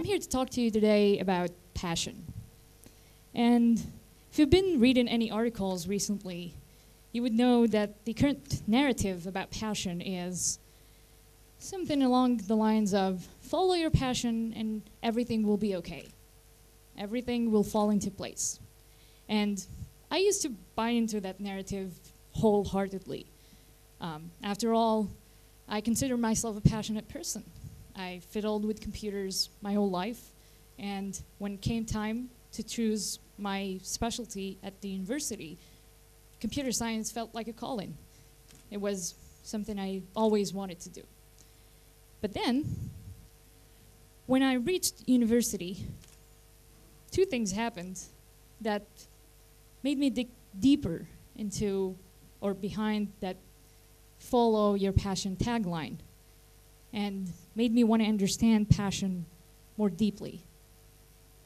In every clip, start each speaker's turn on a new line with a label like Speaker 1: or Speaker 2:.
Speaker 1: I'm here to talk to you today about passion. And if you've been reading any articles recently, you would know that the current narrative about passion is something along the lines of follow your passion and everything will be okay. Everything will fall into place. And I used to buy into that narrative wholeheartedly. After all, I consider myself a passionate person. I fiddled with computers my whole life, and when it came time to choose my specialty at the university, computer science felt like a calling. It was something I always wanted to do. But then, when I reached university, two things happened that made me dig deeper into or behind that follow your passion tagline and made me want to understand passion more deeply.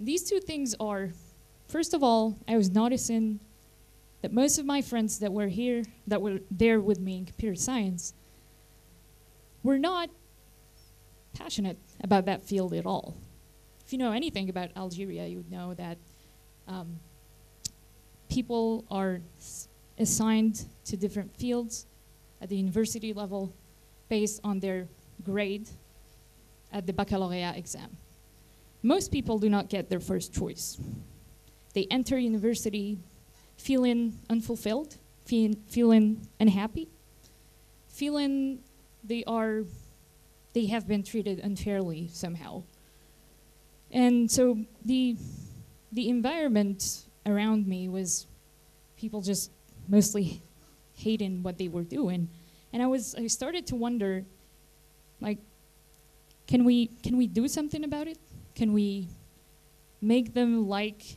Speaker 1: These two things are, first of all, I was noticing that most of my friends that were there with me in computer science, were not passionate about that field at all. If you know anything about Algeria, you would know that people are assigned to different fields at the university level based on their grade at the baccalaureate exam. Most people do not get their first choice. They enter university feeling unfulfilled, feeling unhappy, feeling they have been treated unfairly somehow. And so the environment around me was people just mostly hating what they were doing. And I started to wonder, like, can we do something about it? Can we make them like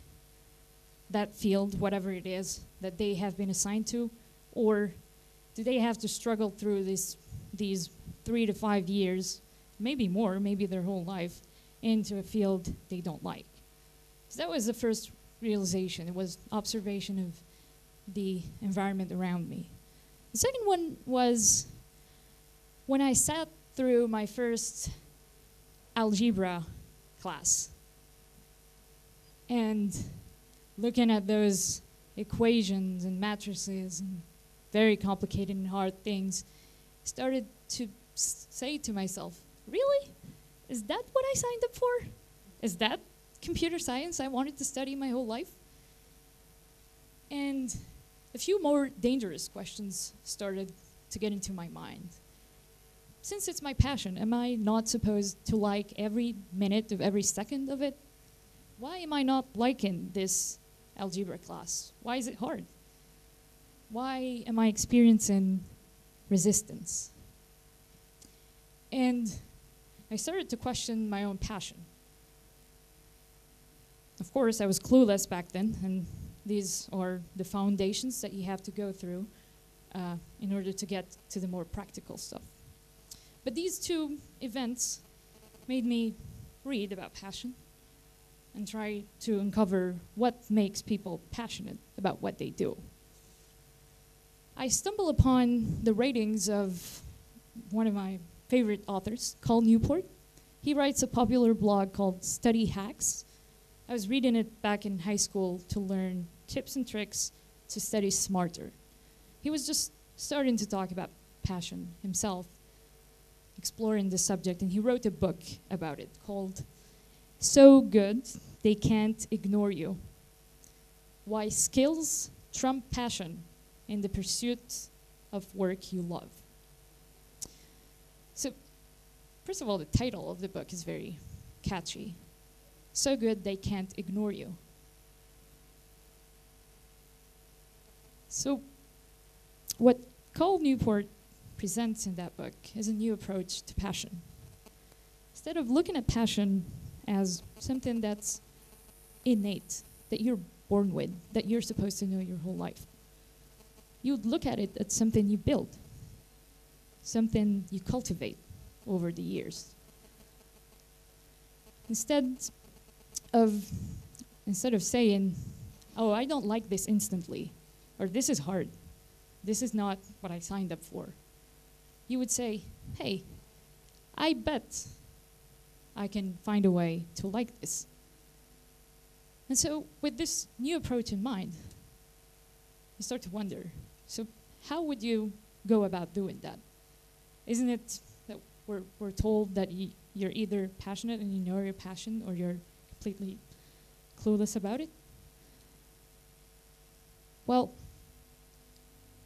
Speaker 1: that field, whatever it is that they have been assigned to? Or do they have to struggle through these 3 to 5 years, maybe more, maybe their whole life, into a field they don't like? So that was the first realization. It was observation of the environment around me. The second one was when I sat through my first algebra class and looking at those equations and matrices and very complicated and hard things, started to say to myself, really? Is that what I signed up for? Is that computer science I wanted to study my whole life? And a few more dangerous questions started to get into my mind. Since it's my passion, am I not supposed to like every minute of every second of it? Why am I not liking this algebra class? Why is it hard? Why am I experiencing resistance? And I started to question my own passion. Of course, I was clueless back then, and these are the foundations that you have to go through in order to get to the more practical stuff. But these two events made me read about passion and try to uncover what makes people passionate about what they do. I stumbled upon the writings of one of my favorite authors, Cal Newport. He writes a popular blog called Study Hacks. I was reading it back in high school to learn tips and tricks to study smarter. He was just starting to talk about passion himself, exploring the subject, and he wrote a book about it called So Good They Can't Ignore You: Why Skills Trump Passion in the Pursuit of Work You Love. So, first of all, the title of the book is very catchy. So good they can't ignore you. So, what Cal Newport presents in that book is a new approach to passion. Instead of looking at passion as something that's innate, that you're born with, that you're supposed to know your whole life, you'd look at it as something you build, something you cultivate over the years. Instead of saying, oh, I don't like this instantly, or this is hard, this is not what I signed up for, you would say, hey, I bet I can find a way to like this. And so with this new approach in mind, you start to wonder, so how would you go about doing that? Isn't it that we're told that you're either passionate and you know your passion, or you're completely clueless about it? Well,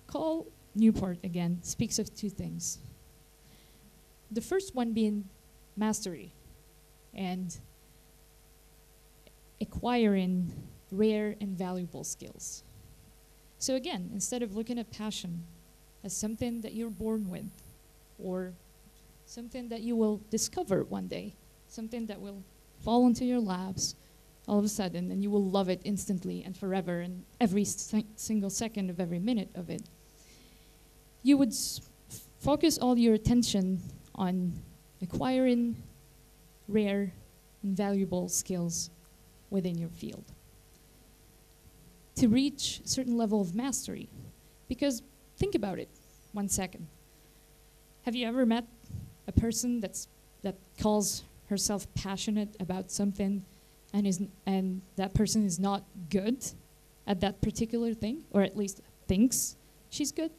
Speaker 1: Carl Newport, again, speaks of two things. The first one being mastery and acquiring rare and valuable skills. So again, instead of looking at passion as something that you're born with, or something that you will discover one day, something that will fall into your laps all of a sudden, and you will love it instantly and forever, and every single second of every minute of it, you would focus all your attention on acquiring rare and valuable skills within your field to reach a certain level of mastery. Because think about it 1 second. Have you ever met a person that calls herself passionate about something, and that person is not good at that particular thing, or at least thinks she's good?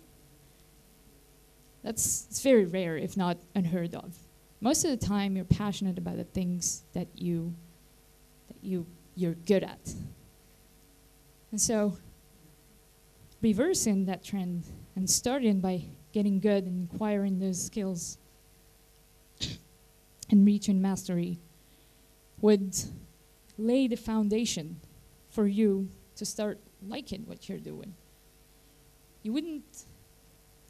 Speaker 1: It's very rare, if not unheard of. Most of the time, you're passionate about the things that you're good at. And so, reversing that trend and starting by getting good and acquiring those skills and reaching mastery would lay the foundation for you to start liking what you're doing. You wouldn't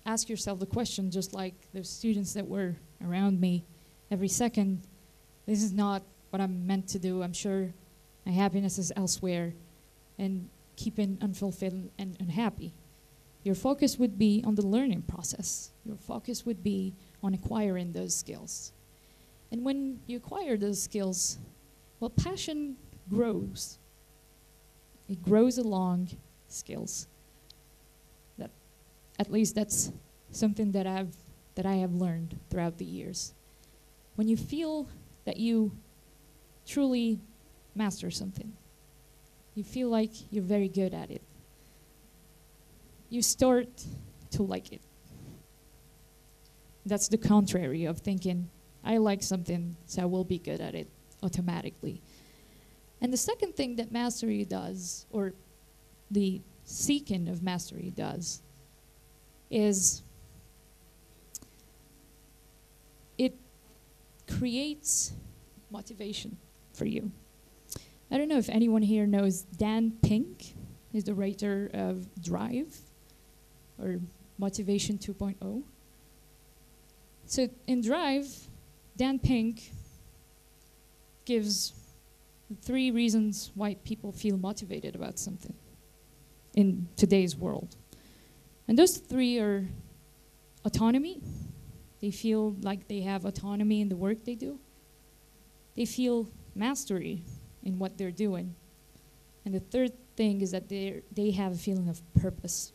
Speaker 1: ask yourself the question, just like those students that were around me every second, this is not what I'm meant to do. I'm sure my happiness is elsewhere, and keeping unfulfilled and unhappy. Your focus would be on the learning process. Your focus would be on acquiring those skills. And when you acquire those skills, well, passion grows. It grows along skills. At least that's something that I have learned throughout the years. When you feel that you truly master something, you feel like you're very good at it, you start to like it. That's the contrary of thinking, I like something, so I will be good at it automatically. And the second thing that mastery does, or the seeking of mastery does, is it creates motivation for you. I don't know if anyone here knows Dan Pink. He's the writer of Drive, or Motivation 2.0. So in Drive, Dan Pink gives 3 reasons why people feel motivated about something in today's world. And those 3 are autonomy. They feel like they have autonomy in the work they do. They feel mastery in what they're doing. And the third thing is that they have a feeling of purpose.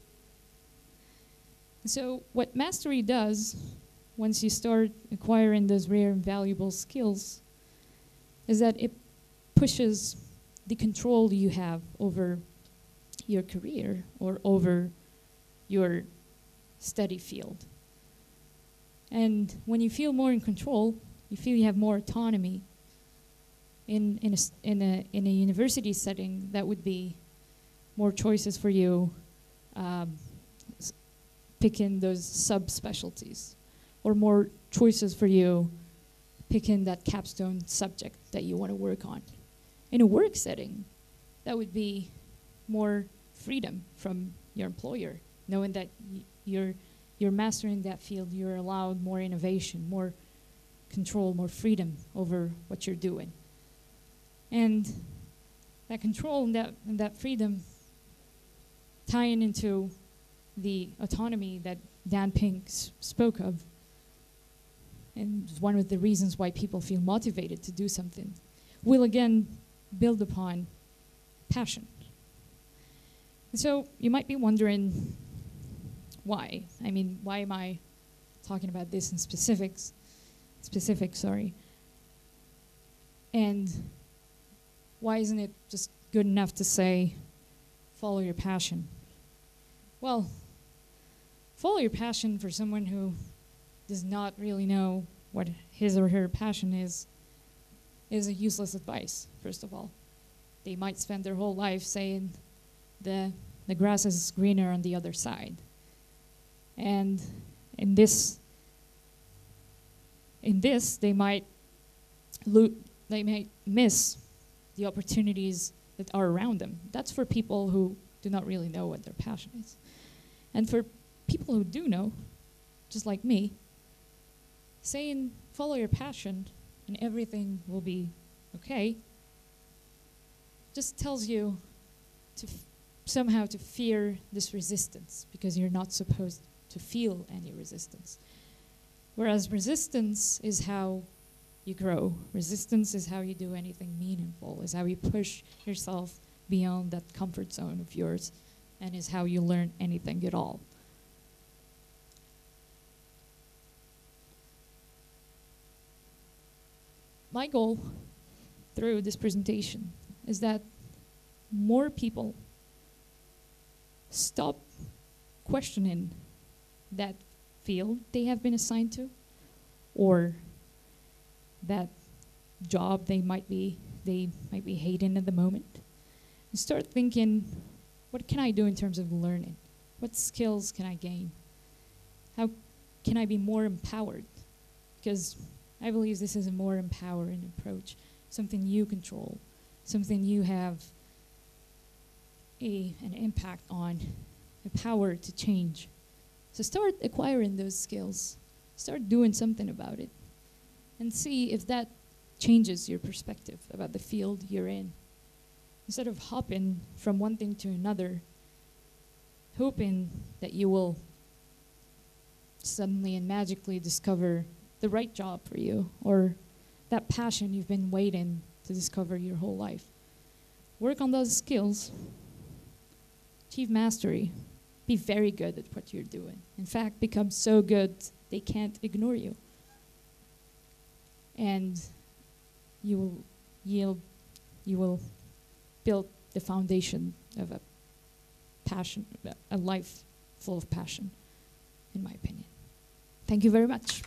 Speaker 1: So what mastery does, once you start acquiring those rare and valuable skills, is that it pushes the control you have over your career or over your study field. And when you feel more in control, you feel you have more autonomy. In a university setting, that would be more choices for you, picking those subspecialties, or more choices for you picking that capstone subject that you want to work on. In a work setting, that would be more freedom from your employer, knowing that you're mastering that field, you're allowed more innovation, more control, more freedom over what you're doing. And that control and that freedom tying into the autonomy that Dan Pink spoke of, and one of the reasons why people feel motivated to do something, will again build upon passion. And so you might be wondering why. I mean, why am I talking about this in specifics? And why isn't it just good enough to say, follow your passion? Well, follow your passion for someone who does not really know what his or her passion is a useless advice, first of all. They might spend their whole life saying the grass is greener on the other side. And in this they might miss the opportunities that are around them. That's for people who do not really know what their passion is. And for people who do know, just like me, saying follow your passion and everything will be okay just tells you to somehow to fear this resistance, because you're not supposed to feel any resistance. Whereas resistance is how you grow. Resistance is how you do anything meaningful, is how you push yourself beyond that comfort zone of yours, and is how you learn anything at all. My goal through this presentation is that more people stop questioning that field they have been assigned to, or that job they might be hating at the moment, and start thinking, what can I do in terms of learning? What skills can I gain? How can I be more empowered? Because I believe this is a more empowering approach, something you control, something you have an impact on, the power to change. So start acquiring those skills, start doing something about it, and see if that changes your perspective about the field you're in. Instead of hopping from one thing to another, hoping that you will suddenly and magically discover the right job for you, or that passion you've been waiting to discover your whole life. Work on those skills, achieve mastery, be very good at what you're doing. In fact, become so good they can't ignore you. And you will build the foundation of a passion, a life full of passion, in my opinion. Thank you very much.